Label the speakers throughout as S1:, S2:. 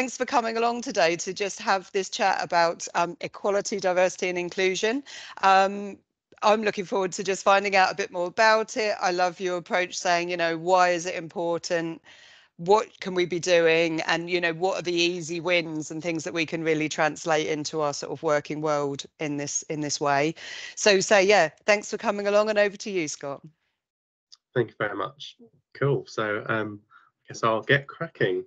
S1: thanks for coming along today to just have this chat about equality, diversity and inclusion. I'm looking forward to just finding out a bit more about it. I love your approach saying, you know, why is it important? What can we be doing? And, you know, what are the easy wins and things that we can really translate into our sort of working world in this way. So yeah, thanks for coming along, and over to you, Scott.
S2: Thank you very much. Cool. So I guess I'll get cracking.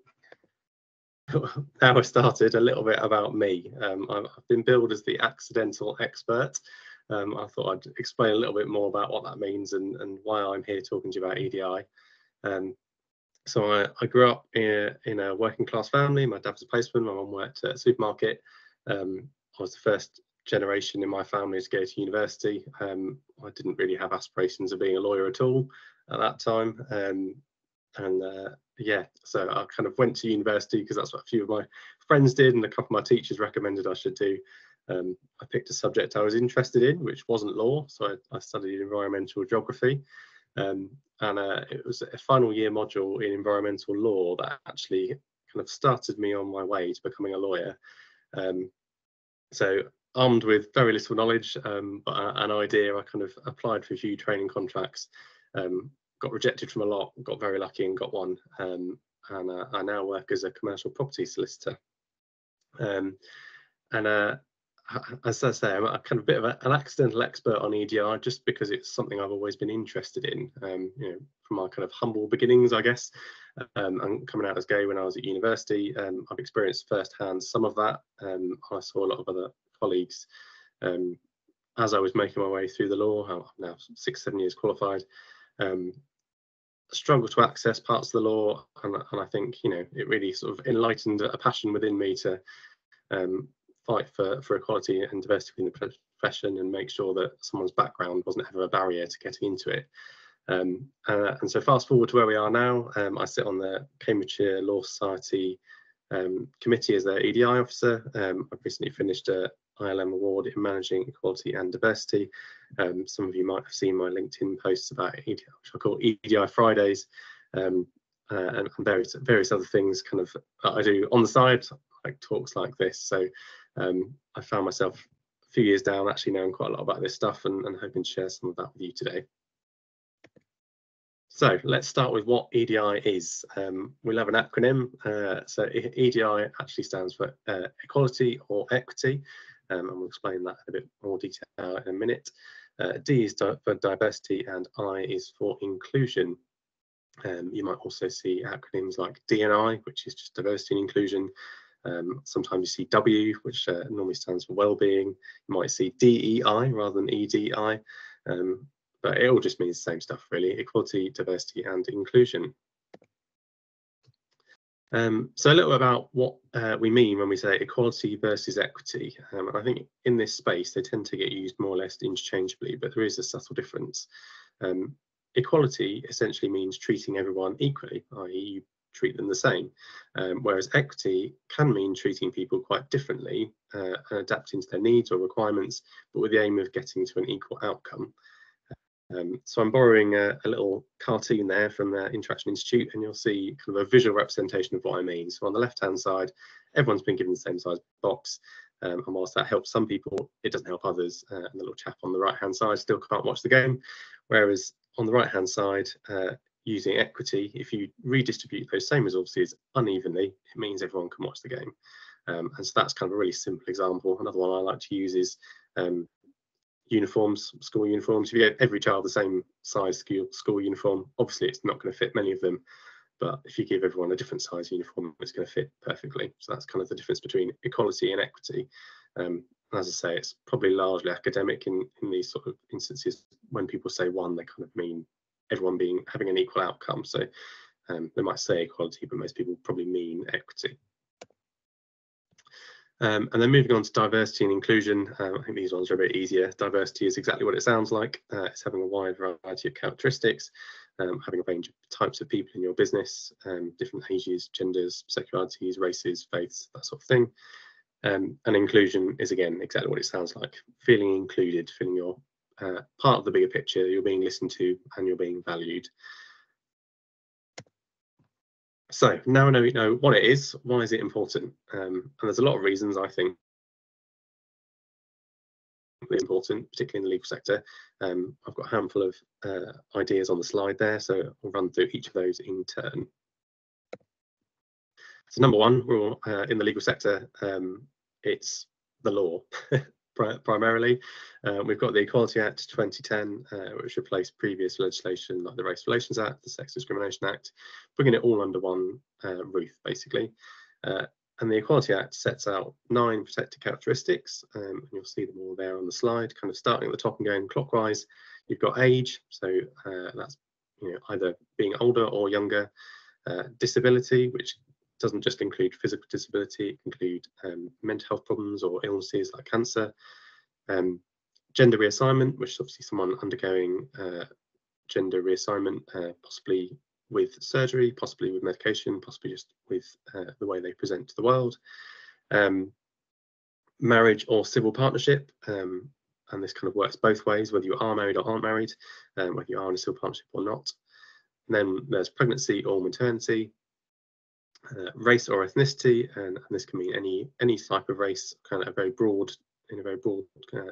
S2: Now I started, a little bit about me. I've been billed as the accidental expert. I thought I'd explain a little bit more about what that means and why I'm here talking to you about EDI. So I grew up in a working class family. My dad was a postman, my mum worked at a supermarket. I was the first generation in my family to go to university. I didn't really have aspirations of being a lawyer at all at that time. Yeah, so I kind of went to university because that's what a few of my friends did and a couple of my teachers recommended I should do. I picked a subject I was interested in, which wasn't law, so I studied environmental geography. And it was a final year module in environmental law that actually kind of started me on my way to becoming a lawyer. So armed with very little knowledge, but an idea, I kind of applied for a few training contracts, got rejected from a lot, got very lucky and got one, and I now work as a commercial property solicitor. As I say, I'm a kind of bit of an accidental expert on EDI just because it's something I've always been interested in, you know, from my kind of humble beginnings, I guess, and coming out as gay when I was at university. I've experienced firsthand some of that. I saw a lot of other colleagues as I was making my way through the law. I'm now 6-7 years qualified. Struggle to access parts of the law, and I think, you know, it really sort of enlightened a passion within me to fight for equality and diversity within the profession and make sure that someone's background wasn't ever a barrier to getting into it. And so fast forward to where we are now, I sit on the Cambridgeshire Law Society committee as their EDI officer. I've recently finished a ILM award in managing equality and diversity. Some of you might have seen my LinkedIn posts about EDI, which I call EDI Fridays, and various other things kind of that I do on the side, like talks like this. So I found myself a few years down actually knowing quite a lot about this stuff and hoping to share some of that with you today. So let's start with what EDI is. We'll have an acronym. So EDI actually stands for equality or equity, and we'll explain that in a bit more detail in a minute. D is for diversity and I is for inclusion. You might also see acronyms like D&I, which is just diversity and inclusion. Sometimes you see W, which normally stands for well-being. You might see DEI rather than EDI. But it all just means the same stuff, really: equality, diversity, and inclusion. So a little bit about what we mean when we say equality versus equity. And I think in this space, they tend to get used more or less interchangeably, but there is a subtle difference. Equality essentially means treating everyone equally, i.e. you treat them the same, whereas equity can mean treating people quite differently and adapting to their needs or requirements, but with the aim of getting to an equal outcome. So I'm borrowing a little cartoon there from the Interaction Institute, and you'll see kind of a visual representation of what I mean. So on the left-hand side, everyone's been given the same size box, and whilst that helps some people, it doesn't help others. And the little chap on the right-hand side still can't watch the game, whereas on the right-hand side, using equity, if you redistribute those same resources unevenly, it means everyone can watch the game. And so that's kind of a really simple example. Another one I like to use is uniforms, school uniforms. If you get every child the same size school uniform, obviously it's not going to fit many of them, but if you give everyone a different size uniform, it's going to fit perfectly. So that's kind of the difference between equality and equity. As I say, it's probably largely academic in these sort of instances. When people say one, they kind of mean everyone having an equal outcome. So they might say equality, but most people probably mean equity. And then moving on to diversity and inclusion, I think these ones are a bit easier. Diversity is exactly what it sounds like. It's having a wide variety of characteristics, having a range of types of people in your business, different ages, genders, sexualities, races, faiths, that sort of thing. And inclusion is, again, exactly what it sounds like: feeling included, feeling you're part of the bigger picture, you're being listened to and you're being valued. So now we know what it is. Why is it important? And there's a lot of reasons, I think, important, particularly in the legal sector. I've got a handful of ideas on the slide there, so I'll run through each of those in turn. So number one, we're in the legal sector, it's the law. Primarily, we've got the Equality Act 2010, which replaced previous legislation like the Race Relations Act, the Sex Discrimination Act, bringing it all under one roof, basically. And the Equality Act sets out 9 protected characteristics, and you'll see them all there on the slide, kind of starting at the top and going clockwise. You've got age, so that's either being older or younger. Disability, which doesn't just include physical disability, it can include mental health problems or illnesses like cancer. Gender reassignment, which is obviously someone undergoing gender reassignment, possibly with surgery, possibly with medication, possibly just with the way they present to the world. Marriage or civil partnership, and this kind of works both ways, whether you are married or aren't married, whether you are in a civil partnership or not. And then there's pregnancy or maternity. Race or ethnicity, and this can mean any type of race, kind of in a very broad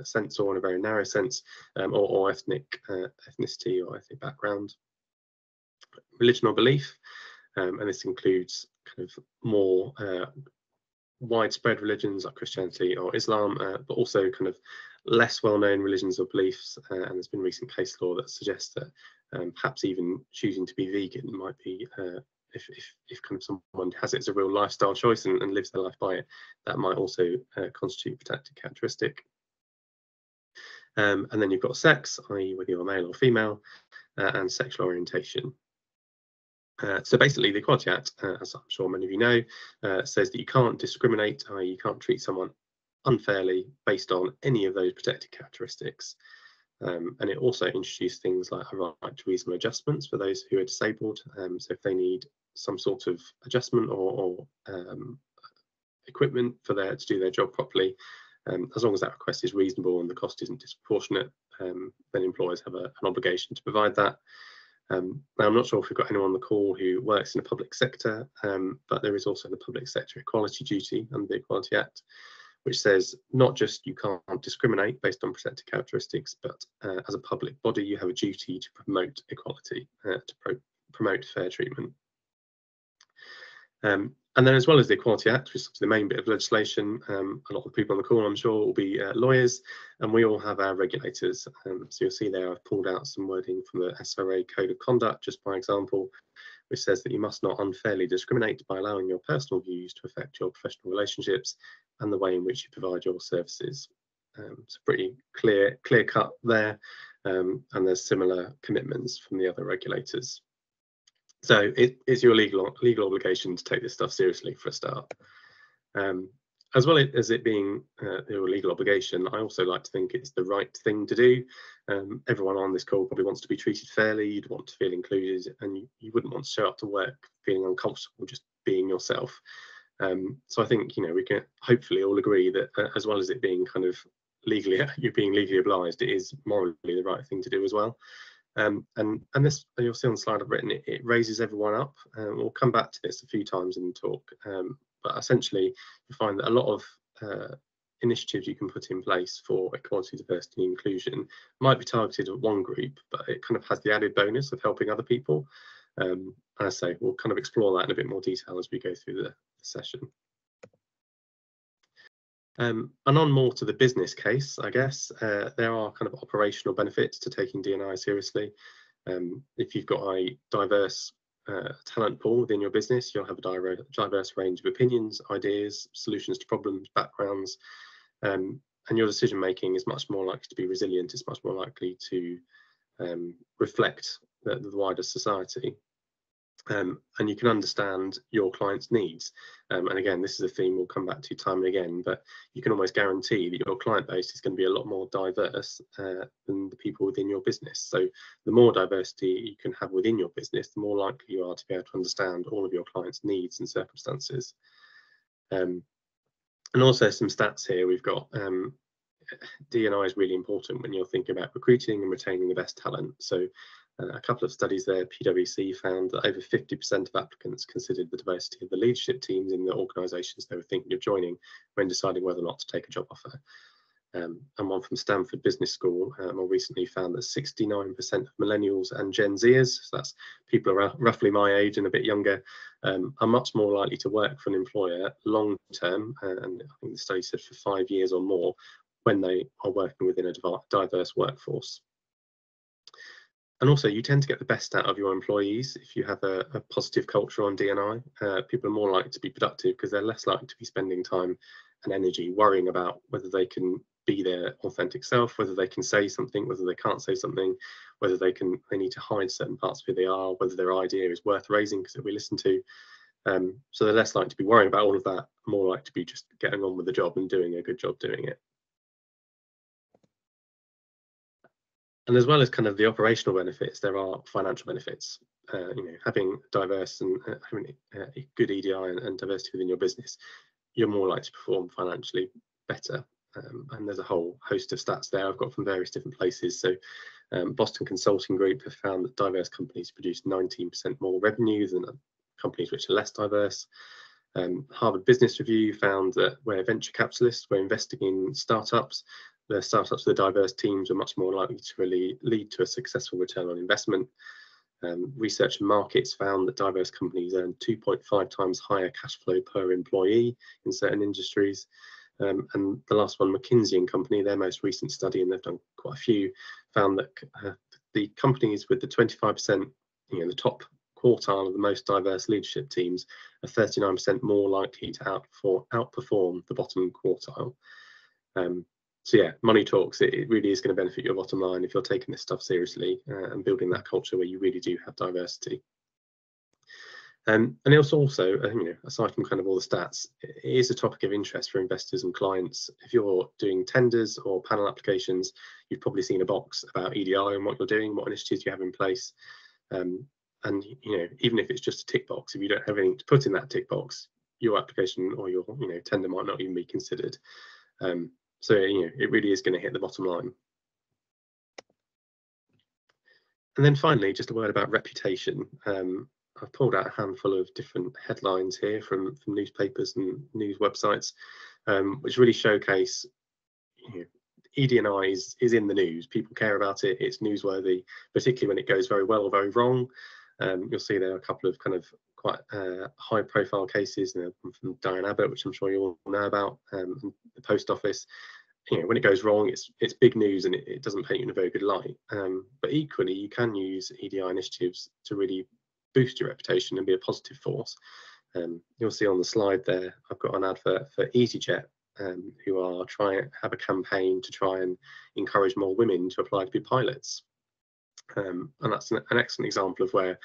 S2: sense, or in a very narrow sense, or ethnicity or ethnic background. Religion or belief, and this includes kind of more widespread religions like Christianity or Islam, but also kind of less well-known religions or beliefs. And there's been recent case law that suggests that perhaps even choosing to be vegan might be if kind of someone has it as a real lifestyle choice and lives their life by it, that might also constitute protected characteristic. And then you've got sex, i.e. whether you're male or female, and sexual orientation. So basically the Equality Act, as I'm sure many of you know, says that you can't discriminate, i.e. you can't treat someone unfairly based on any of those protected characteristics. And it also introduced things like a right to reasonable adjustments for those who are disabled. So if they need some sort of adjustment or equipment to do their job properly, as long as that request is reasonable and the cost isn't disproportionate, then employers have an obligation to provide that. Now, I'm not sure if we've got anyone on the call who works in the public sector, but there is also the public sector equality duty under the Equality Act, which says not just you can't discriminate based on protected characteristics, but as a public body, you have a duty to promote equality, to promote fair treatment. And then as well as the Equality Act, which is the main bit of legislation, a lot of people on the call, I'm sure, will be lawyers, and we all have our regulators. So you'll see there I've pulled out some wording from the SRA Code of Conduct, just by example, which says that you must not unfairly discriminate by allowing your personal views to affect your professional relationships and the way in which you provide your services. It's pretty clear cut there, and there's similar commitments from the other regulators. So it's your legal obligation to take this stuff seriously for a start. As well as it being your legal obligation, I also like to think it's the right thing to do. Everyone on this call probably wants to be treated fairly, you'd want to feel included, and you wouldn't want to show up to work feeling uncomfortable just being yourself. So I think we can hopefully all agree that as well as it being kind of you're being legally obliged, it is morally the right thing to do as well. And this, you'll see on the slide I've written, it raises everyone up. We'll come back to this a few times in the talk, but essentially you find that a lot of initiatives you can put in place for equality, diversity and inclusion might be targeted at one group, but it kind of has the added bonus of helping other people. And I say we'll kind of explore that in a bit more detail as we go through the session. And on more to the business case, I guess, there are kind of operational benefits to taking D&I seriously. If you've got a diverse talent pool within your business, you'll have a diverse range of opinions, ideas, solutions to problems, backgrounds, and your decision making is much more likely to be resilient. It's much more likely to reflect the wider society. And you can understand your client's needs. And again, this is a theme we'll come back to time and again, but you can almost guarantee that your client base is going to be a lot more diverse than the people within your business. So the more diversity you can have within your business, the more likely you are to be able to understand all of your clients' needs and circumstances. And also some stats here. We've got D&I is really important when you're thinking about recruiting and retaining the best talent. So A couple of studies there, PwC found that over 50% of applicants considered the diversity of the leadership teams in the organisations they were thinking of joining when deciding whether or not to take a job offer. And one from Stanford Business School more recently found that 69% of millennials and Gen Zers, so that's people around roughly my age and a bit younger, are much more likely to work for an employer long term, and I think the study said for 5 years or more, when they are working within a diverse workforce. And also, you tend to get the best out of your employees if you have a positive culture on D&I. People are more likely to be productive because they're less likely to be spending time and energy worrying about whether they can be their authentic self, whether they can say something, whether they can't say something, whether they need to hide certain parts of who they are, whether their idea is worth raising because it'll be listened to. So they're less likely to be worrying about all of that, more likely to be just getting on with the job and doing a good job doing it. And as well as kind of the operational benefits, there are financial benefits. Having diverse and having a good EDI and diversity within your business, you're more likely to perform financially better. And there's a whole host of stats there I've got from various different places. So Boston Consulting Group have found that diverse companies produce 19% more revenue than companies which are less diverse. Harvard Business Review found that where venture capitalists were investing in startups, the startups with diverse teams are much more likely to really lead to a successful return on investment. Research and Markets found that diverse companies earn 2.5 times higher cash flow per employee in certain industries. And the last one, McKinsey & Company, their most recent study, and they've done quite a few, found that the companies with the 25%, the top quartile of the most diverse leadership teams are 39% more likely to outperform the bottom quartile. So yeah, money talks. It really is going to benefit your bottom line if you're taking this stuff seriously and building that culture where you really do have diversity. And it's also, aside from kind of all the stats, it is a topic of interest for investors and clients. If you're doing tenders or panel applications, you've probably seen a box about EDI and what you're doing, what initiatives you have in place. And even if it's just a tick box, if you don't have anything to put in that tick box, your application or your tender might not even be considered. So it really is going to hit the bottom line. And then finally, just a word about reputation. I've pulled out a handful of different headlines here from newspapers and news websites, which really showcase ED&I is in the news. People care about it. It's newsworthy, particularly when it goes very well or very wrong. You'll see there are a couple of kind of quite high-profile cases, from Diane Abbott, which I'm sure you all know about, and the Post Office. When it goes wrong, it's big news and it doesn't paint you in a very good light. But equally, you can use EDI initiatives to really boost your reputation and be a positive force. You'll see on the slide there, I've got an advert for EasyJet, who are have a campaign to try and encourage more women to apply to be pilots. And that's an excellent example of where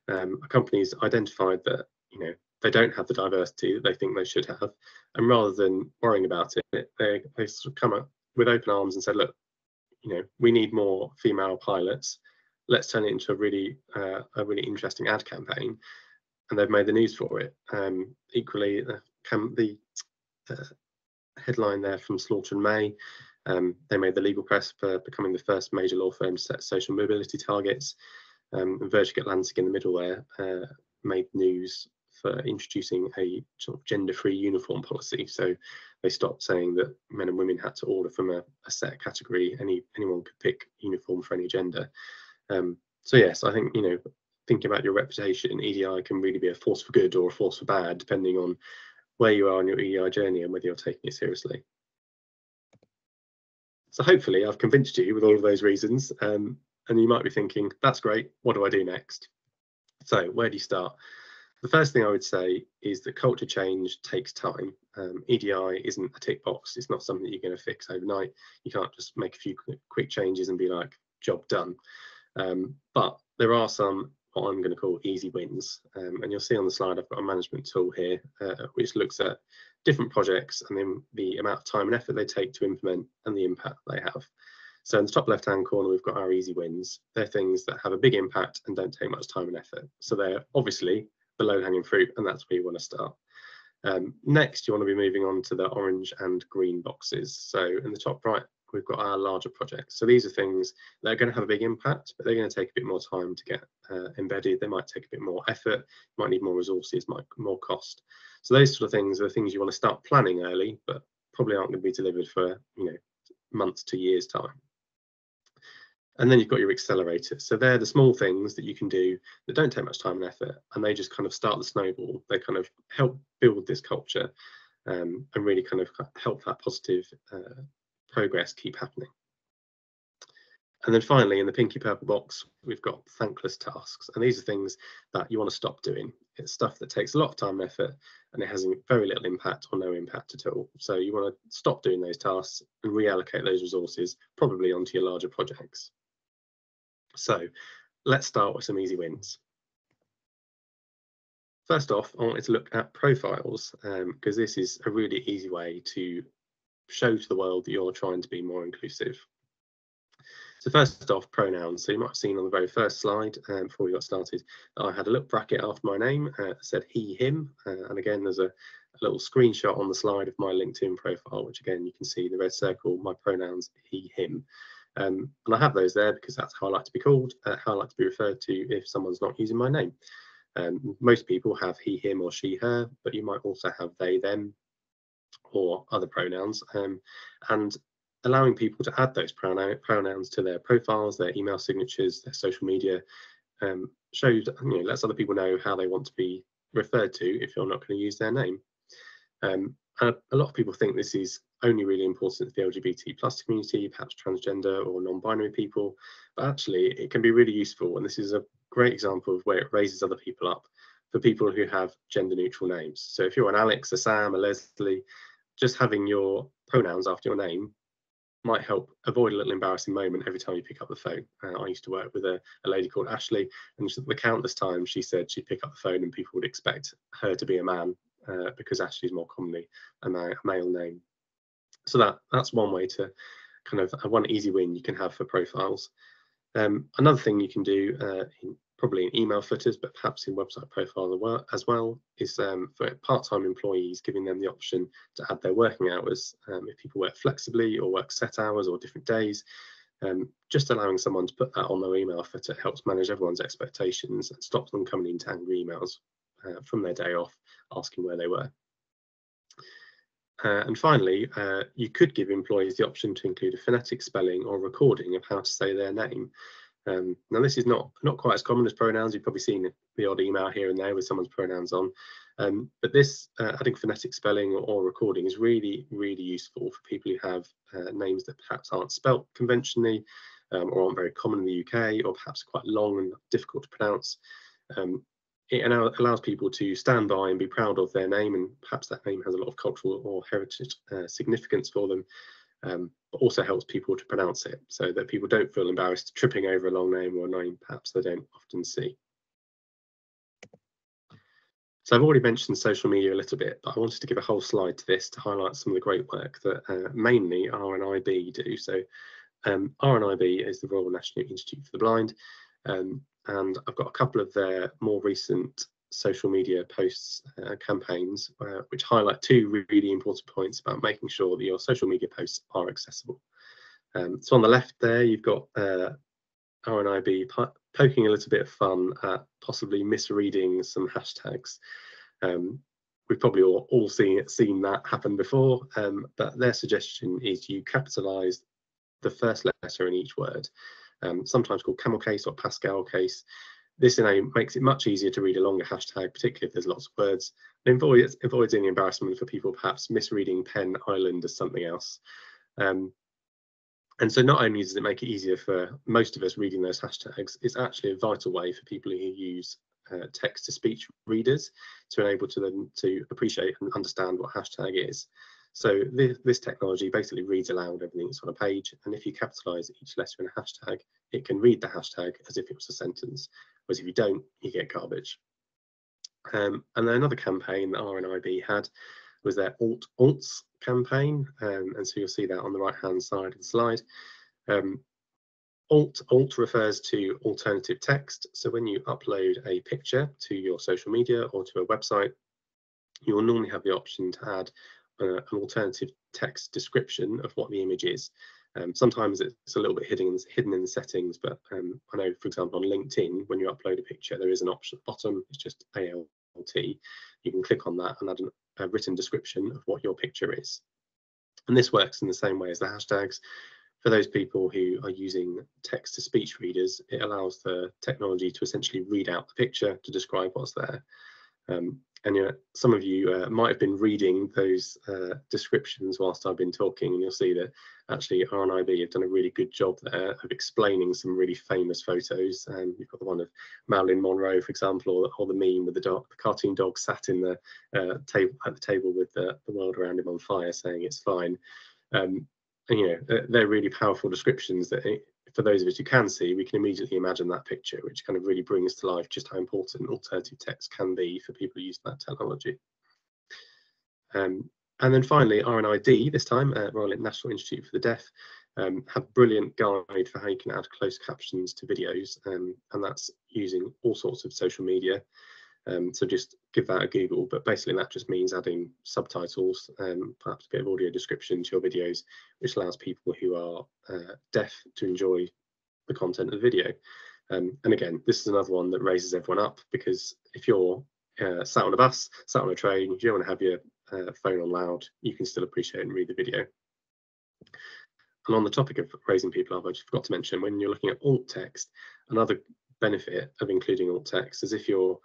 S2: a company's identified that they don't have the diversity that they think they should have, and rather than worrying about it, they sort of come up with open arms and said, look, we need more female pilots. Let's turn it into a really interesting ad campaign, and they've made the news for it. Equally, the headline there from Slaughter and May, they made the legal press for becoming the first major law firm to set social mobility targets. Virgin Atlantic in the middle there made news for introducing a sort of gender-free uniform policy. So they stopped saying that men and women had to order from a set category. Anyone could pick uniform for any gender. So yes, I think thinking about your reputation, EDI can really be a force for good or a force for bad, depending on where you are on your EDI journey and whether you're taking it seriously. So hopefully I've convinced you with all of those reasons, and you might be thinking, that's great, what do I do next? So where do you start? The first thing I would say is that culture change takes time. EDI isn't a tick box. It's not something that you're going to fix overnight. You can't just make a few quick changes and be like, job done. But there are some what I'm going to call easy wins. And you'll see on the slide, I've got a management tool here, which looks at different projects and then the amount of time and effort they take to implement and the impact they have. So in the top left-hand corner, we've got our easy wins. They're things that have a big impact and don't take much time and effort. So they're obviously the low-hanging fruit, and that's where you want to start. Next, you want to be moving on to the orange and green boxes. So in the top right we've got our larger projects. So these are things that are going to have a big impact, but they're going to take a bit more time to get embedded. They might take a bit more effort, might need more resources, might more cost. So those sort of things are the things you want to start planning early, but probably aren't going to be delivered for months to years time. And then you've got your accelerators. So they're the small things that you can do that don't take much time and effort, and they just kind of start the snowball. They kind of help build this culture and really kind of help that positive progress keep happening. And then finally, in the pinky purple box, we've got thankless tasks. And these are things that you want to stop doing. It's stuff that takes a lot of time and effort, and it has very little impact or no impact at all. So you want to stop doing those tasks and reallocate those resources, probably onto your larger projects. So let's start with some easy wins. First off, I wanted to look at profiles, because this is a really easy way to show to the world that you're trying to be more inclusive. So first off, pronouns. So you might have seen on the very first slide before we got started that I had a little bracket after my name that said he, him. And again, there's a little screenshot on the slide of my LinkedIn profile, which again, you can see the red circle, my pronouns, he, him. And I have those there because that's how I like to be called, how I like to be referred to if someone's not using my name. Most people have he, him, or she, her, but you might also have they, them, or other pronouns. And allowing people to add those pronouns to their profiles, their email signatures, their social media, lets other people know how they want to be referred to if you're not going to use their name. And a lot of people think this is only really important to the LGBT plus community, perhaps transgender or non-binary people, but actually it can be really useful. And this is a great example of where it raises other people up for people who have gender neutral names. So if you're an Alex, a Sam, a Leslie, just having your pronouns after your name might help avoid a little embarrassing moment every time you pick up the phone. I used to work with a lady called Ashley, and the countless times she said she'd pick up the phone and people would expect her to be a man because Ashley's more commonly a male name. So that's one way to kind of one easy win you can have for profiles. Another thing you can do probably in email footers, but perhaps in website profiles as well, is for part-time employees, giving them the option to add their working hours. If people work flexibly or work set hours or different days, just allowing someone to put that on their email footer helps manage everyone's expectations and stops them coming into angry emails from their day off asking where they were. And finally, you could give employees the option to include a phonetic spelling or recording of how to say their name. Now, this is not quite as common as pronouns. You've probably seen the odd email here and there with someone's pronouns on. But this adding phonetic spelling or recording is really, really useful for people who have names that perhaps aren't spelt conventionally or aren't very common in the UK, or perhaps quite long and difficult to pronounce. It allows people to stand by and be proud of their name, and perhaps that name has a lot of cultural or heritage significance for them, but also helps people to pronounce it so that people don't feel embarrassed tripping over a long name or a name perhaps they don't often see. So I've already mentioned social media a little bit, but I wanted to give a whole slide to this to highlight some of the great work that mainly RNIB do. So RNIB is the Royal National Institute for the Blind. And I've got a couple of their more recent social media posts campaigns which highlight two really important points about making sure that your social media posts are accessible. So on the left there, you've got RNIB poking a little bit of fun at possibly misreading some hashtags. We've probably all seen that happen before, but their suggestion is you capitalise the first letter in each word. Sometimes called camel case or Pascal case. This makes it much easier to read a longer hashtag, particularly if there's lots of words. It avoids any embarrassment for people perhaps misreading Pen Island as something else. And so not only does it make it easier for most of us reading those hashtags, it's actually a vital way for people who use text-to-speech readers to enable them to appreciate and understand what hashtag is. So this technology basically reads aloud everything that's on a page, and if you capitalise each letter in a hashtag, it can read the hashtag as if it was a sentence, whereas if you don't, you get garbage. And then another campaign that RNIB had was their alts campaign, and so you'll see that on the right-hand side of the slide. Alt refers to alternative text, so when you upload a picture to your social media or to a website, you will normally have the option to add an alternative text description of what the image is. Sometimes it's a little bit hidden in the settings, but I know, for example, on LinkedIn, when you upload a picture, there is an option at the bottom. It's just ALT. You can click on that and add a written description of what your picture is. And this works in the same way as the hashtags. For those people who are using text-to-speech readers, it allows the technology to essentially read out the picture to describe what's there. And some of you might have been reading those descriptions whilst I've been talking, and you'll see that actually RNIB have done a really good job there of explaining some really famous photos. You've got the one of Marilyn Monroe, for example, or the meme with the cartoon dog sat in the table with the world around him on fire, saying it's fine. And they're really powerful descriptions that, for those of us who can see, we can immediately imagine that picture, which kind of really brings to life just how important alternative text can be for people using that technology. And then finally, RNID, this time, Royal National Institute for the Deaf, have a brilliant guide for how you can add closed captions to videos, and that's using all sorts of social media. So just give that a Google, but basically that just means adding subtitles, perhaps a bit of audio description to your videos, which allows people who are deaf to enjoy the content of the video. And again, this is another one that raises everyone up, because if you're sat on a bus, sat on a train, you don't want to have your phone on loud, you can still appreciate and read the video. And on the topic of raising people up, I just forgot to mention, when you're looking at alt text, another benefit of including alt text is if you're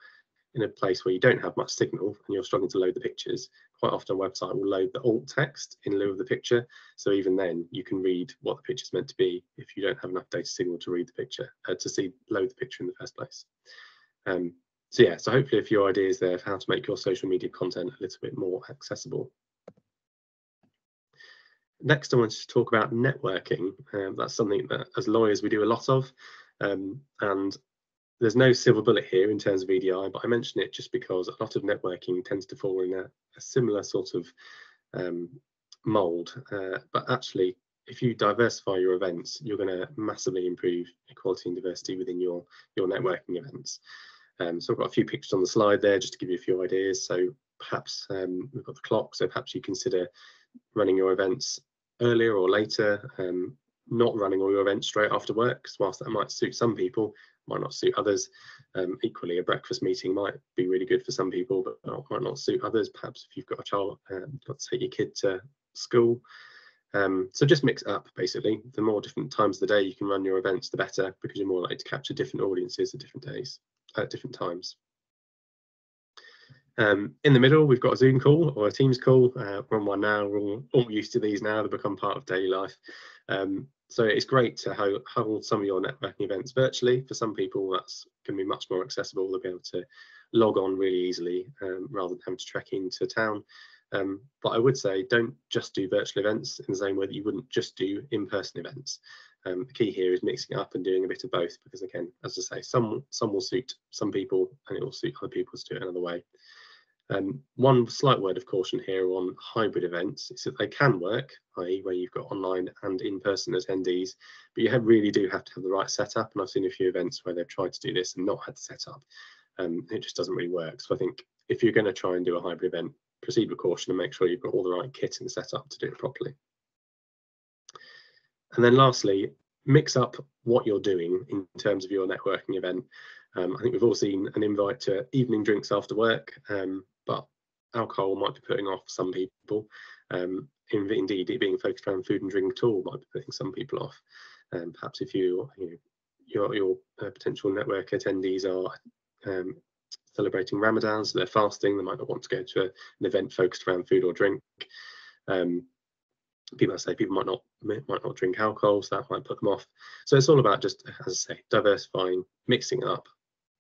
S2: in a place where you don't have much signal and you're struggling to load the pictures, quite often a website will load the alt text in lieu of the picture. So even then you can read what the picture's meant to be if you don't have enough data signal to read the picture, load the picture in the first place. So hopefully a few ideas there of how to make your social media content a little bit more accessible. Next, I wanted to talk about networking. That's something that as lawyers we do a lot of, and there's no silver bullet here in terms of EDI, but I mention it just because a lot of networking tends to fall in a similar sort of mold. But actually, if you diversify your events, you're going to massively improve equality and diversity within your networking events. So I've got a few pictures on the slide there just to give you a few ideas. So perhaps we've got the clock, so perhaps you consider running your events earlier or later, not running all your events straight after work, because whilst that might suit some people, might not suit others. Equally, a breakfast meeting might be really good for some people, but might not suit others. Perhaps if you've got a child, got to take your kid to school. So just mix it up, basically. The more different times of the day you can run your events, the better, because you're more likely to capture different audiences at different days, at different times. In the middle, we've got a Zoom call or a Teams call. We're on one now. We're all used to these now. They become part of daily life. So it's great to hold some of your networking events virtually. For some people, that's going to be much more accessible. They'll be able to log on really easily rather than having to trek into town. But I would say don't just do virtual events in the same way that you wouldn't just do in-person events. The key here is mixing it up and doing a bit of both, because again, as I say, some will suit some people and it will suit other people to do it another way. One slight word of caution here on hybrid events is that they can work, i.e. where you've got online and in-person attendees, but you really do have to have the right setup. And I've seen a few events where they've tried to do this and not had the setup. It just doesn't really work. So I think if you're going to try and do a hybrid event, proceed with caution and make sure you've got all the right kit and setup to do it properly. And then lastly, mix up what you're doing in terms of your networking event. I think we've all seen an invite to evening drinks after work, but alcohol might be putting off some people. Indeed, it being focused around food and drink at all might be putting some people off. Perhaps if your potential network attendees are celebrating Ramadan, so they're fasting, they might not want to go to an event focused around food or drink. People might not drink alcohol, so that might put them off. So it's all about just, as I say, diversifying, mixing it up.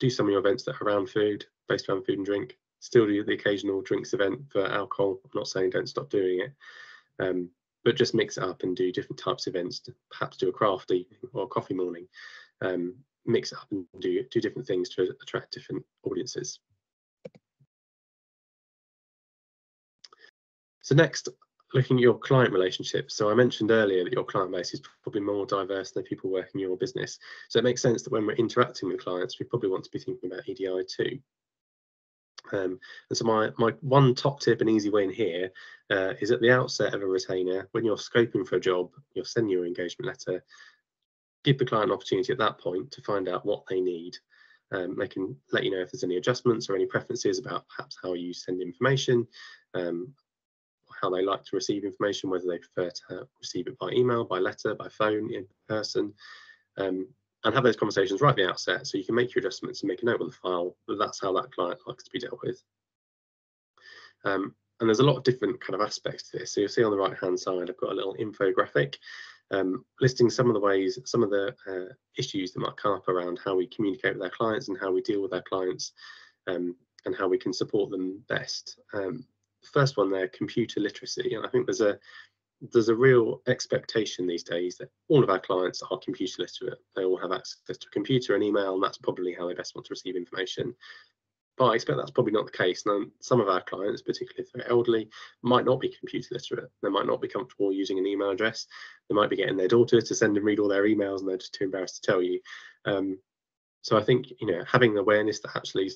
S2: Do some of your events that are around food, based around food and drink. Still do the occasional drinks event for alcohol. I'm not saying don't stop doing it, but just mix it up and do different types of events. Perhaps do a craft evening or a coffee morning. Mix it up and do different things to attract different audiences. So next, looking at your client relationships. So I mentioned earlier that your client base is probably more diverse than the people working in your business. So it makes sense that when we're interacting with clients, we probably want to be thinking about EDI too. And so my one top tip and easy win here is at the outset of a retainer, when you're scoping for a job, you're sending your engagement letter, give the client an opportunity at that point to find out what they need. They can let you know if there's any adjustments or any preferences about perhaps how you send information, how they like to receive information, whether they prefer to receive it by email, by letter, by phone, in person, and have those conversations right at the outset so you can make your adjustments and make a note on the file that that's how that client likes to be dealt with. And there's a lot of different kind of aspects to this. So you'll see on the right hand side, I've got a little infographic listing some of the ways, some of the issues that might come up around how we communicate with our clients and how we deal with our clients, and how we can support them best. The first one there, computer literacy, and I think there's a real expectation these days that all of our clients are computer literate. They all have access to a computer and email, and that's probably how they best want to receive information. But I expect that's probably not the case. Now, some of our clients, particularly if they're elderly, might not be computer literate. They might not be comfortable using an email address. They might be getting their daughter to send and read all their emails, and they're just too embarrassed to tell you. So I think, you know, having awareness that actually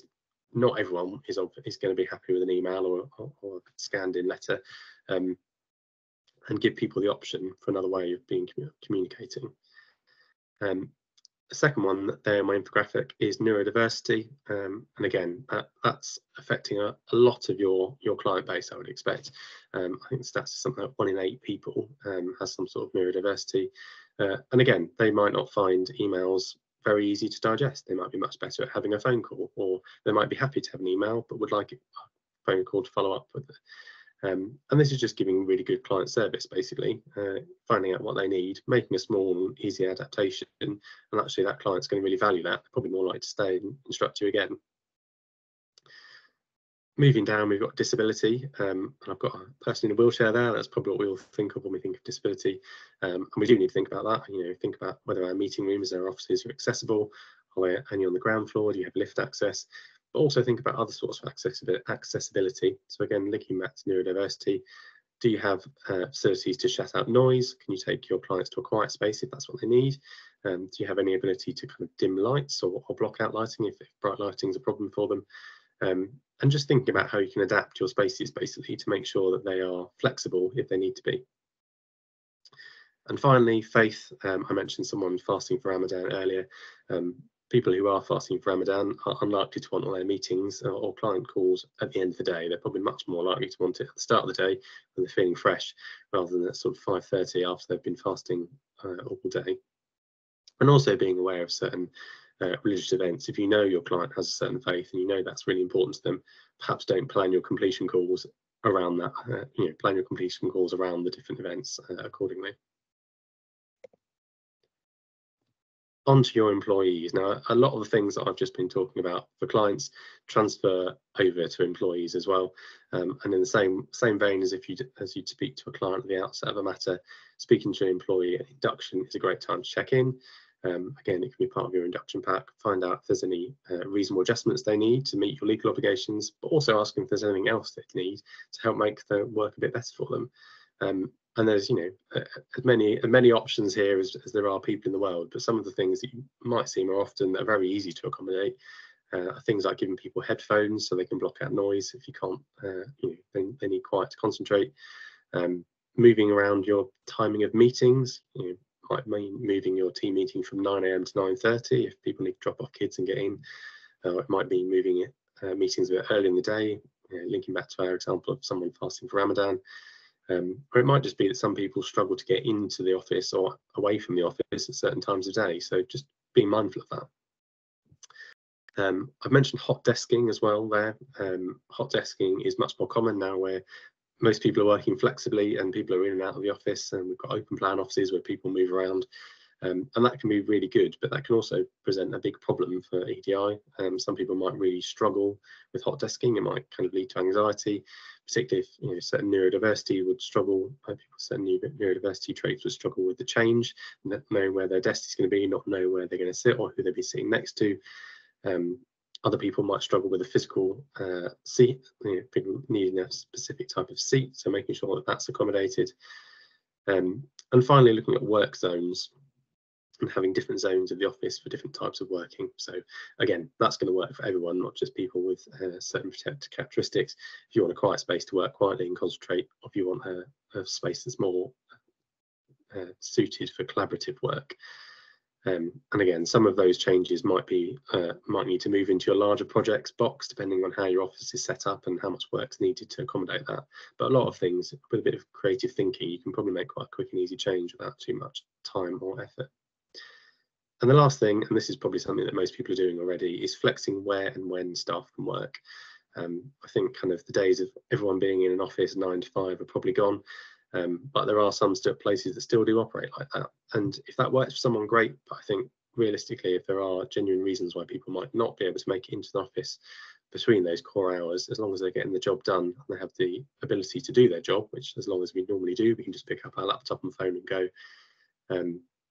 S2: not everyone is going to be happy with an email or a scanned in letter, and give people the option for another way of being communicating. The second one there in my infographic is neurodiversity, and again that's affecting a lot of your client base, I would expect. I think the stats is something like 1 in 8 people has some sort of neurodiversity, and again they might not find emails very easy to digest. They might be much better at having a phone call, or they might be happy to have an email but would like a phone call to follow up with it. And this is just giving really good client service, basically, finding out what they need, making a small, easy adaptation, and actually that client's going to really value that. They're probably more likely to stay and instruct you again. Moving down, we've got disability, and I've got a person in a wheelchair there. That's probably what we all think of when we think of disability, and we do need to think about that. You know, think about whether our meeting rooms, our offices are accessible. Are they only on the ground floor? Do you have lift access? But also think about other sorts of accessibility. So again, linking back to neurodiversity, do you have facilities to shut out noise? Can you take your clients to a quiet space if that's what they need? Do you have any ability to kind of dim lights or block out lighting if bright lighting is a problem for them? And just thinking about how you can adapt your spaces basically to make sure that they are flexible if they need to be. And finally, faith. I mentioned someone fasting for Ramadan earlier. People who are fasting for Ramadan are unlikely to want all their meetings or client calls at the end of the day. They're probably much more likely to want it at the start of the day when they're feeling fresh, rather than at sort of 5:30 after they've been fasting all day. And also being aware of certain religious events. If you know your client has a certain faith and you know that's really important to them, perhaps don't plan your completion calls around that. Plan your completion calls around the different events accordingly. Onto your employees. Now, a lot of the things that I've just been talking about for clients transfer over to employees as well. And in the same vein as you'd speak to a client at the outset of a matter, speaking to an employee at induction is a great time to check in. Again, it can be part of your induction pack. Find out if there's any reasonable adjustments they need to meet your legal obligations, but also ask them if there's anything else they need to help make the work a bit better for them. And there's, as many options here as there are people in the world, but some of the things that you might see more often that are very easy to accommodate are things like giving people headphones so they can block out noise if you can't, they need quiet to concentrate. Moving around your timing of meetings, might mean moving your team meeting from 9 AM to 9:30 if people need to drop off kids and get in. It might be moving meetings a bit early in the day, linking back to our example of someone fasting for Ramadan. Or it might just be that some people struggle to get into the office or away from the office at certain times of day. So just being mindful of that. I've mentioned hot desking as well there. Hot desking is much more common now, where most people are working flexibly and people are in and out of the office, and we've got open plan offices where people move around. And that can be really good, but that can also present a big problem for EDI. Some people might really struggle with hot desking. It might kind of lead to anxiety, particularly if certain neurodiversity would struggle. People with certain neurodiversity traits would struggle with the change, not knowing where their desk is going to be, not know where they're going to sit or who they'll be sitting next to. Other people might struggle with a physical seat, people needing a specific type of seat, so making sure that that's accommodated. And finally, looking at work zones. and having different zones of the office for different types of working. So again, that's going to work for everyone, not just people with certain protected characteristics. If you want a quiet space to work quietly and concentrate, or if you want a space that's more suited for collaborative work. And again, some of those changes might need to move into your larger projects box, depending on how your office is set up and how much work's needed to accommodate that. But a lot of things, with a bit of creative thinking, you can probably make quite a quick and easy change without too much time or effort. And the last thing, and this is probably something that most people are doing already, is flexing where and when staff can work. I think kind of the days of everyone being in an office 9 to 5 are probably gone. But there are some places that still do operate like that. And if that works for someone, great. But I think realistically, if there are genuine reasons why people might not be able to make it into the office between those core hours, as long as they're getting the job done and they have the ability to do their job, which as long as we normally do, we can just pick up our laptop and phone and go.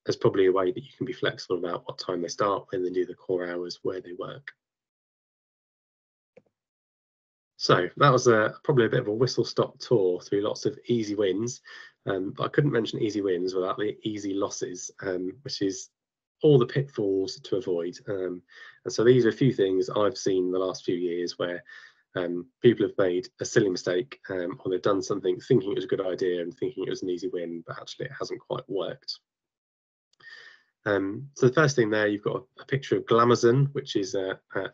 S2: There's probably a way that you can be flexible about what time they start, when they do the core hours, where they work. So that was probably a bit of a whistle-stop tour through lots of easy wins, but I couldn't mention easy wins without the easy losses, which is all the pitfalls to avoid. And so these are a few things I've seen the last few years where people have made a silly mistake, or they've done something thinking it was a good idea and thinking it was an easy win, but actually it hasn't quite worked. So the first thing there, you've got a picture of Glamazon, which is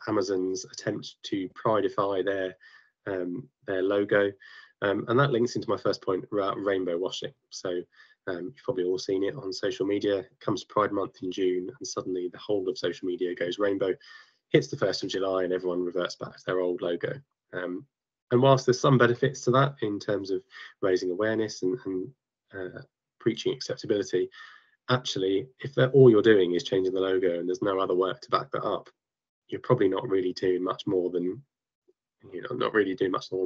S2: Amazon's attempt to prideify their logo, and that links into my first point about rainbow washing. So you've probably all seen it on social media. It comes to Pride Month in June, and suddenly the whole of social media goes rainbow. Hits the 1st of July, and everyone reverts back to their old logo. And whilst there's some benefits to that in terms of raising awareness and preaching acceptability, actually, if all you're doing is changing the logo and there's no other work to back that up, you're probably not really doing much more than,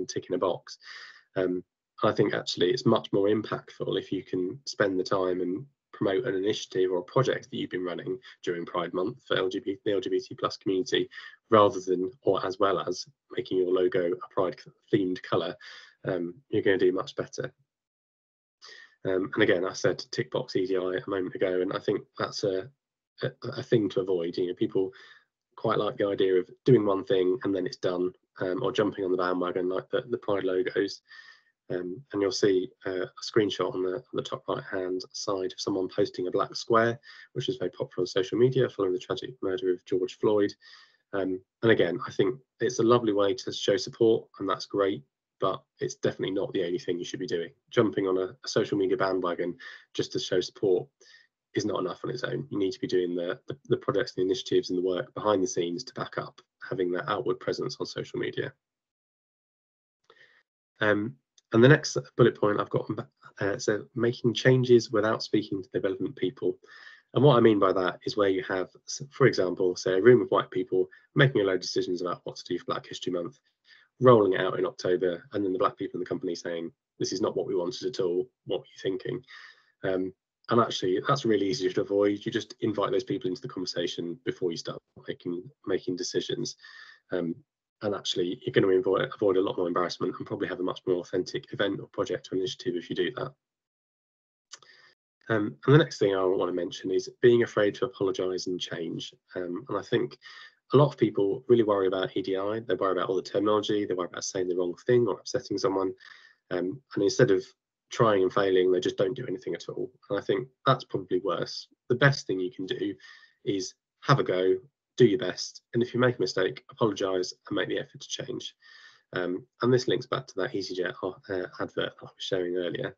S2: ticking a box. I think actually it's much more impactful if you can spend the time and promote an initiative or a project that you've been running during Pride Month for the LGBT plus community, rather than, or as well as, making your logo a Pride themed colour. You're going to do much better. And again, I said tick box EDI a moment ago, and I think that's a thing to avoid. People quite like the idea of doing one thing and then it's done, or jumping on the bandwagon like the Pride logos. And you'll see a screenshot on the top right hand side of someone posting a black square, which is very popular on social media following the tragic murder of George Floyd. And again, I think it's a lovely way to show support, and that's great. But it's definitely not the only thing you should be doing. Jumping on a social media bandwagon just to show support is not enough on its own. You need to be doing the projects, the initiatives, and the work behind the scenes to back up having that outward presence on social media. And the next bullet point I've got, so making changes without speaking to the relevant people. And what I mean by that is where you have, for example, say a room of white people making a load of decisions about what to do for Black History Month, rolling it out in October, and then the black people in the company saying, this is not what we wanted at all, what were you thinking? And actually, that's really easy to avoid. You just invite those people into the conversation before you start making decisions. And actually, you're going to avoid a lot more embarrassment and probably have a much more authentic event or project or initiative if you do that. And the next thing I want to mention is being afraid to apologise and change. And I think a lot of people really worry about EDI. They worry about all the terminology. They worry about saying the wrong thing or upsetting someone. And instead of trying and failing, they just don't do anything at all. And I think that's probably worse. The best thing you can do is have a go, do your best. And if you make a mistake, apologise and make the effort to change. And this links back to that EasyJet advert I was showing earlier.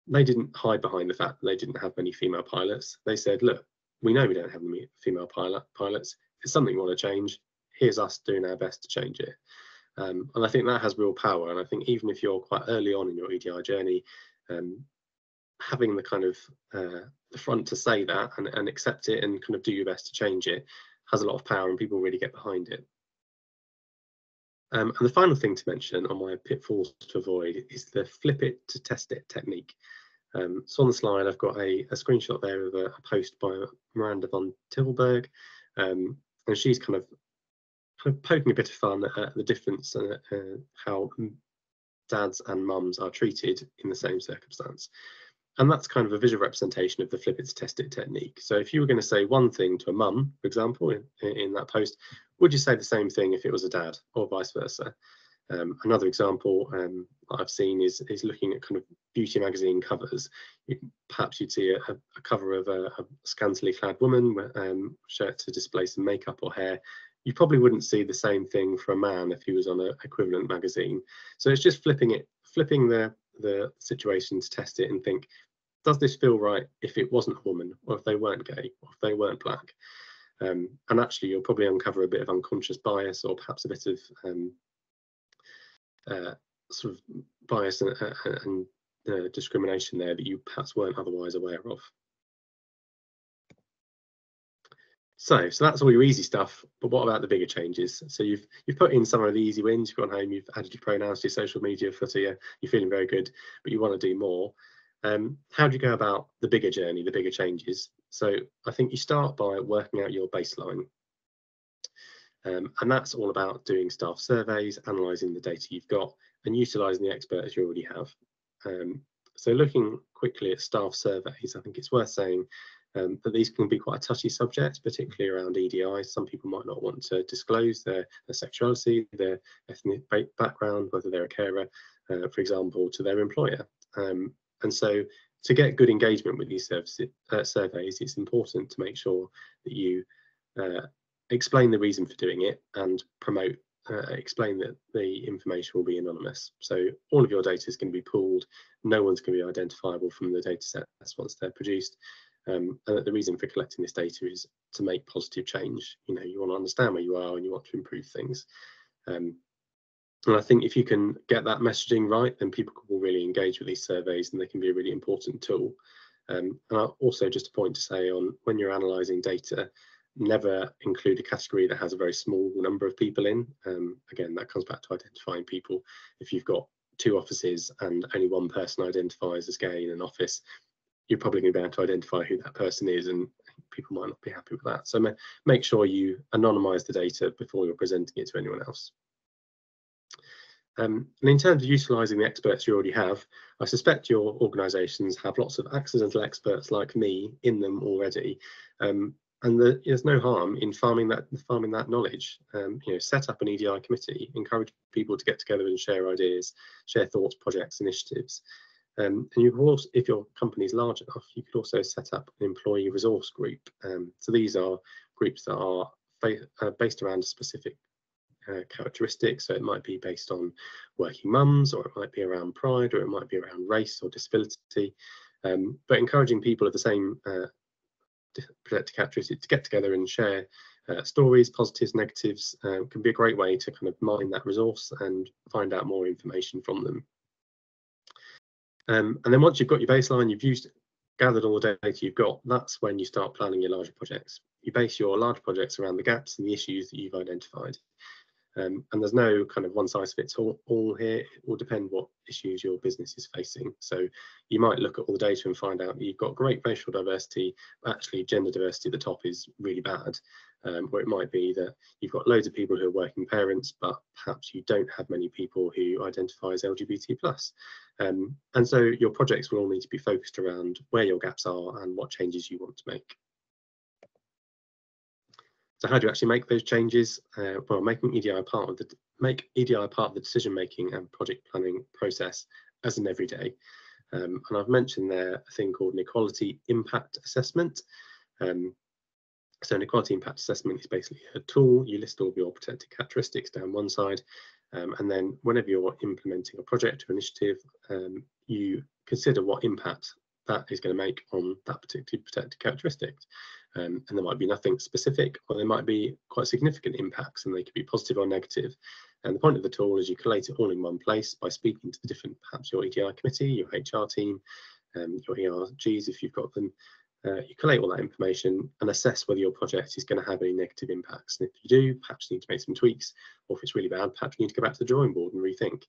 S2: They didn't hide behind the fact that they didn't have many female pilots. They said, look, we know we don't have many female pilots. If it's something we want to change, here's us doing our best to change it. And I think that has real power. And I think even if you're quite early on in your EDI journey, having the kind of the front to say that and accept it and kind of do your best to change it has a lot of power, and people really get behind it. And the final thing to mention on my pitfalls to avoid is the flip it to test it technique. So on the slide, I've got a screenshot there of a post by Miranda von Tilburg, and she's kind of poking a bit of fun at the difference and how dads and mums are treated in the same circumstance. And that's kind of a visual representation of the flip it to test it technique. So if you were going to say one thing to a mum, for example, in that post, would you say the same thing if it was a dad, or vice versa? Another example I've seen is looking at kind of beauty magazine covers. Perhaps you'd see a cover of a scantily clad woman, shirt to display some makeup or hair. You probably wouldn't see the same thing for a man if he was on an equivalent magazine. So it's just flipping the situation to test it and think, does this feel right if it wasn't a woman, or if they weren't gay, or if they weren't black? And actually, you'll probably uncover a bit of unconscious bias, or perhaps a bit of sort of bias and discrimination there that you perhaps weren't otherwise aware of. So that's all your easy stuff, but what about the bigger changes? So you've put in some of the easy wins, you've gone home, you've added your pronouns to your social media footer, you're feeling very good, but you want to do more. How do you go about the bigger journey, the bigger changes? So I think you start by working out your baseline. And that's all about doing staff surveys, analysing the data you've got, and utilising the experts you already have. So looking quickly at staff surveys, I think it's worth saying that these can be quite a touchy subject, particularly around EDI. Some people might not want to disclose their sexuality, their ethnic background, whether they're a carer, for example, to their employer. And so to get good engagement with these surveys, it's important to make sure that you explain the reason for doing it and explain that the information will be anonymous. So all of your data is going to be pooled. No one's going to be identifiable from the data sets once they're produced. And that the reason for collecting this data is to make positive change. You want to understand where you are and you want to improve things. And I think if you can get that messaging right, then people will really engage with these surveys, and they can be a really important tool. And also just a point to say on when you're analysing data, never include a category that has a very small number of people in. Again, that comes back to identifying people. If you've got 2 offices and only one person identifies as gay in an office, you're probably going to be able to identify who that person is, and people might not be happy with that. So make sure you anonymise the data before you're presenting it to anyone else. And in terms of utilising the experts you already have, I suspect your organisations have lots of accidental experts like me in them already. And there's no harm in farming that knowledge. Set up an EDI committee, encourage people to get together and share ideas, share thoughts, projects, initiatives. And you can also, if your company is large enough, you could also set up an employee resource group. So these are groups that are based around a specific characteristics. So it might be based on working mums, or it might be around pride, or it might be around race or disability. But encouraging people of the same protected characteristics to get together and share stories, positives, negatives, can be a great way to kind of mine that resource and find out more information from them. And then once you've got your baseline, you've gathered all the data you've got, that's when you start planning your larger projects. You base your large projects around the gaps and the issues that you've identified. And there's no kind of one size fits all here. It will depend what issues your business is facing. So you might look at all the data and find out that you've got great racial diversity, but actually gender diversity at the top is really bad. Or it might be that you've got loads of people who are working parents, but perhaps you don't have many people who identify as LGBT+. And so your projects will all need to be focused around where your gaps are and what changes you want to make. So how do you actually make those changes? Well, make EDI part of the decision-making and project planning process as an everyday. And I've mentioned there a thing called an equality impact assessment. So an equality impact assessment is basically a tool. You list all of your protected characteristics down one side, and then whenever you're implementing a project or initiative, you consider what impact that is going to make on that particular protected characteristic. And there might be nothing specific, or there might be quite significant impacts, and they could be positive or negative. And the point of the tool is you collate it all in one place by speaking to the different, perhaps your EDI committee, your HR team, your ERGs if you've got them. You collate all that information and assess whether your project is going to have any negative impacts. And if you do, perhaps you need to make some tweaks, or if it's really bad, perhaps you need to go back to the drawing board and rethink.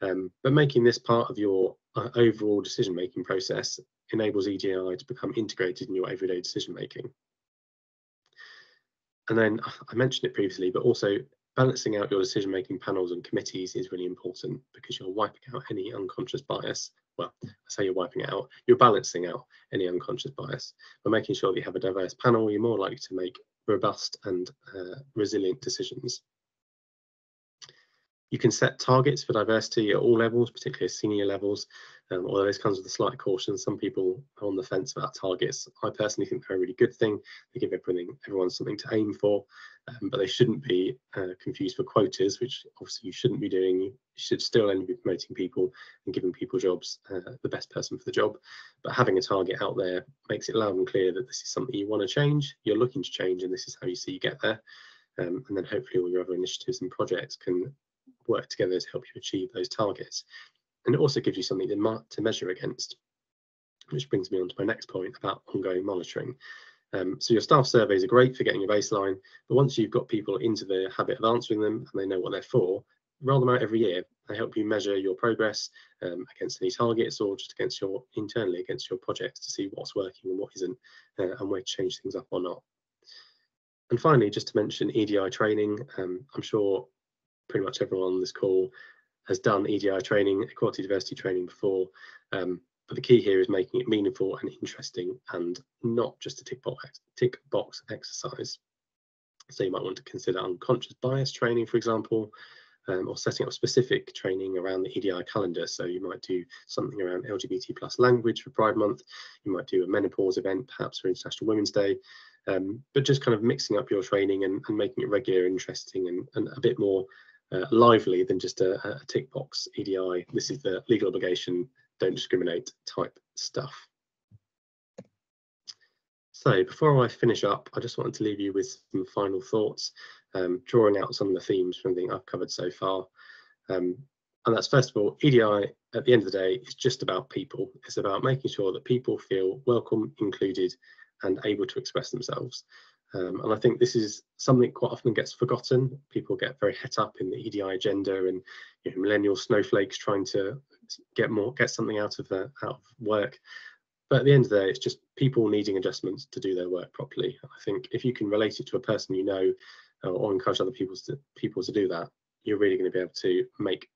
S2: But making this part of your overall decision-making process enables EDI to become integrated in your everyday decision-making. And then I mentioned it previously, but also balancing out your decision-making panels and committees is really important, because you're wiping out any unconscious bias well, I say you're wiping it out, you're balancing out any unconscious bias. By making sure that you have a diverse panel, you're more likely to make robust and resilient decisions. You can set targets for diversity at all levels, particularly senior levels, although this comes with a slight caution. Some people are on the fence about targets. I personally think they're a really good thing. They give everyone something to aim for, but they shouldn't be confused for quotas, which obviously you shouldn't be doing. You should still only be promoting people and giving people jobs, the best person for the job. But having a target out there makes it loud and clear that this is something you want to change, you're looking to change, and this is how you see you get there. And then hopefully all your other initiatives and projects can work together to help you achieve those targets. And it also gives you something to measure against, which brings me on to my next point about ongoing monitoring. So your staff surveys are great for getting your baseline, but once you've got people into the habit of answering them and they know what they're for, roll them out every year. They help you measure your progress against any targets, or just internally against your projects, to see what's working and what isn't, and where to change things up or not. And finally, just to mention EDI training, I'm sure pretty much everyone on this call has done EDI training, equality diversity training before, but the key here is making it meaningful and interesting, and not just a tick box exercise. So you might want to consider unconscious bias training, for example, or setting up specific training around the EDI calendar. So you might do something around LGBT plus language for Pride Month. You might do a menopause event, perhaps for International Women's Day. But just kind of mixing up your training and making it regular, interesting, and a bit more lively than just a tick box EDI. This is the legal obligation, don't discriminate type stuff. So before I finish up, I just wanted to leave you with some final thoughts, drawing out some of the themes from everything I've covered so far. And that's, first of all, EDI at the end of the day is just about people. It's about making sure that people feel welcome, included, and able to express themselves. And I think this is something quite often gets forgotten. People get very het up in the EDI agenda, and millennial snowflakes trying to get something out of work. But at the end of the day, it's just people needing adjustments to do their work properly. I think if you can relate it to a person you know, or encourage other people to do that, you're really going to be able to make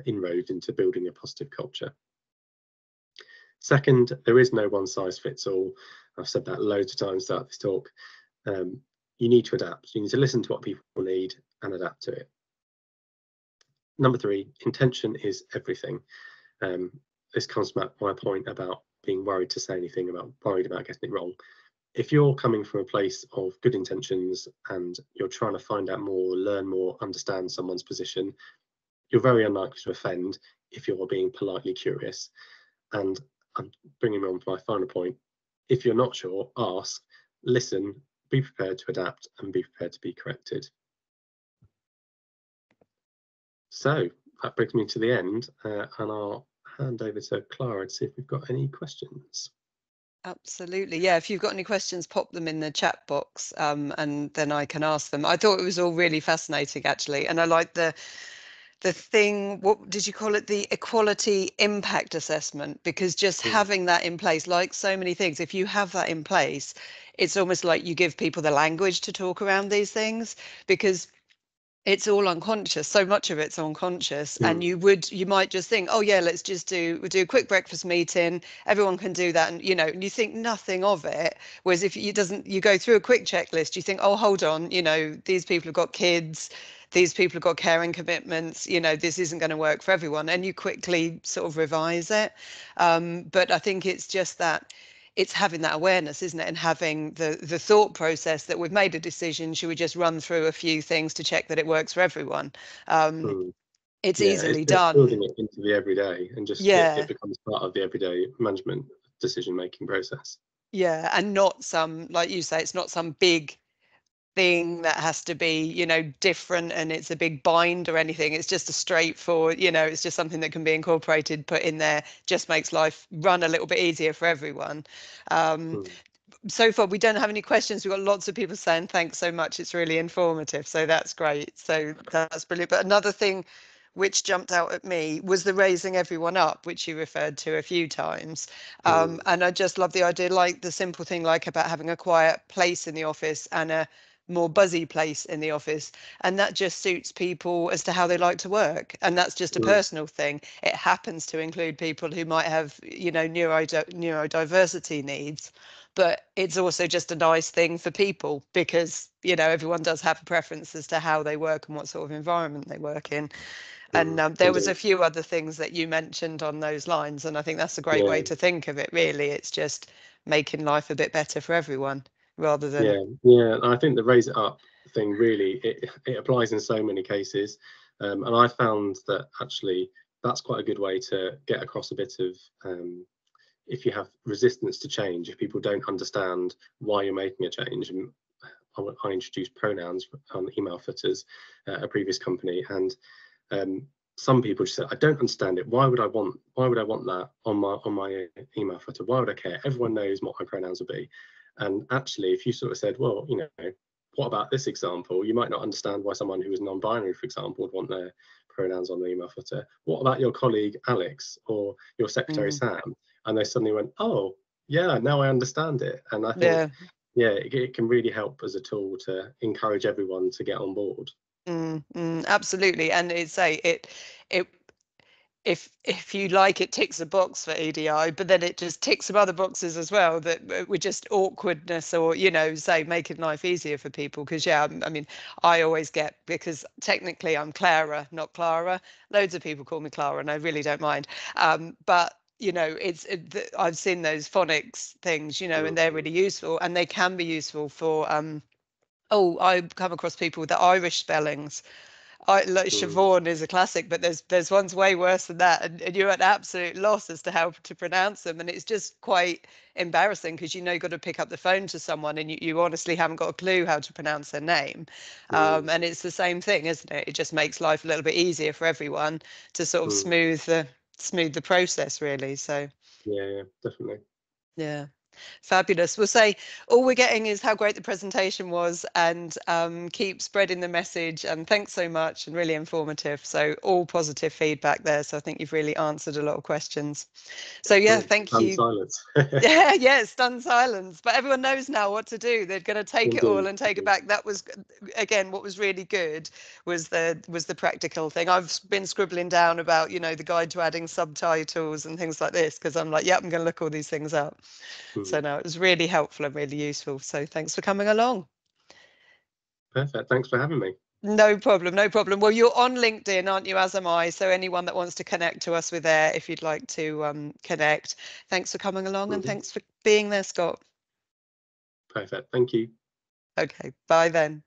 S2: inroads into building a positive culture. Second, there is no one size fits all. I've said that loads of times throughout this talk. You need to adapt. You need to listen to what people need and adapt to it. Number three, intention is everything. This comes back to my point about being worried to say anything, worried about getting it wrong. If you're coming from a place of good intentions and you're trying to find out more, learn more, understand someone's position, you're very unlikely to offend if you're being politely curious. And I'm bringing me on to my final point. If you're not sure, ask, listen, be prepared to adapt, and be prepared to be corrected. So that brings me to the end, and I'll hand over to Clara to see if we've got any questions.
S1: Absolutely. Yeah, if you've got any questions, pop them in the chat box, and then I can ask them. I thought it was all really fascinating, actually, and I like the thing, what did you call it, the equality impact assessment, because just having that in place, like so many things, if you have that in place, it's almost like you give people the language to talk around these things, because it's all unconscious. So much of it's unconscious, and you might just think, oh yeah, we'll do a quick breakfast meeting, everyone can do that, and you think nothing of it. Whereas if you go through a quick checklist, you think, oh, hold on, these people have got kids, these people have got caring commitments, this isn't going to work for everyone, and you quickly sort of revise it. But I think it's just that it's having that awareness, isn't it? And having the thought process that we've made a decision, should we just run through a few things to check that it works for everyone? It's easily done.
S2: Building it into the everyday, and just it becomes part of the everyday management decision-making process.
S1: Yeah, and not some, like you say, it's not some big thing that has to be, different, and it's a big bind or anything. It's just a straightforward, it's just something that can be incorporated, put in there, just makes life run a little bit easier for everyone. So far, we don't have any questions. We've got lots of people saying thanks so much. It's really informative. So that's great. So that's brilliant. But another thing which jumped out at me was the raising everyone up, which you referred to a few times. And I just love the idea, like the simple thing, like about having a quiet place in the office and a more buzzy place in the office, and that just suits people as to how they like to work, and that's just a personal thing. It happens to include people who might have, you know, neurodiversity needs, but it's also just a nice thing for people because, you know, everyone does have a preference as to how they work and what sort of environment they work in. And there was a
S2: Indeed.
S1: few other things that you mentioned on those lines, and I think that's a great
S2: Yeah,
S1: way to think of it, really. It's just making life a bit better for everyone rather than,
S2: yeah. I think the raise it up thing really it applies in so many cases, and I found that actually that's quite a good way to get across a bit of if you have resistance to change, if people don't understand why you're making a change. And I introduced pronouns on email footers at a previous company, and some people just said, I don't understand it. Why would I want that on my email footer? Why would I care? Everyone knows what my pronouns will be. And actually, if you sort of said, well, you know, what about this example? You might not understand why someone who is non-binary, for example, would want their pronouns on the email footer. What about your colleague Alex or your secretary
S1: mm,
S2: Sam? And they suddenly went, oh, yeah, now I understand it. And I think,
S1: yeah.
S2: yeah, it can really help as a tool to encourage everyone to get on board.
S1: Absolutely. And it's it if you like, it ticks a box for EDI, but then it just ticks some other boxes as well that were just awkwardness, or, you know, say making life easier for people. Because I mean, I always get, because technically I'm Clara, not Clara. Loads of people call me Clara, and I really don't mind. But you know, I've seen those phonics things, you know, and they're really useful, and they can be useful for oh, I come across people with the Irish spellings. Like
S2: Mm,
S1: Siobhan is a classic, but there's ones way worse than that, and you're at absolute loss as to how to pronounce them, and it's just quite embarrassing because, you know, you've got to pick up the phone to someone and you honestly haven't got a clue how to pronounce their name.
S2: mm,
S1: And it's the same thing, isn't it? It just makes life a little bit easier for everyone to sort of
S2: mm.
S1: smooth the process, really. So
S2: Yeah, definitely.
S1: yeah. Fabulous. We'll say all we're getting is how great the presentation was, and keep spreading the message. And thanks so much, and really informative. So all positive feedback there. So I think you've really answered a lot of questions. So yeah, thank
S2: And
S1: you.
S2: silence.
S1: Yeah, yeah, stunned silence. But everyone knows now what to do. They're going to take it all
S2: Indeed,
S1: and take it
S2: indeed.
S1: back. That was, again, what was really good was the practical thing. I've been scribbling down about, you know, the guide to adding subtitles and things like this, because I'm like, yep, I'm going to look all these things up.
S2: Mm.
S1: So no, it was really helpful and really useful. So thanks for coming along.
S2: Perfect. Thanks for having me.
S1: No problem, no problem. Well, you're on LinkedIn, aren't you, as am I? So anyone that wants to connect to us with there, if you'd like to connect. Thanks for coming along, and
S2: Mhm.
S1: thanks for being there, Scott.
S2: Perfect. Thank you.
S1: Okay, bye then.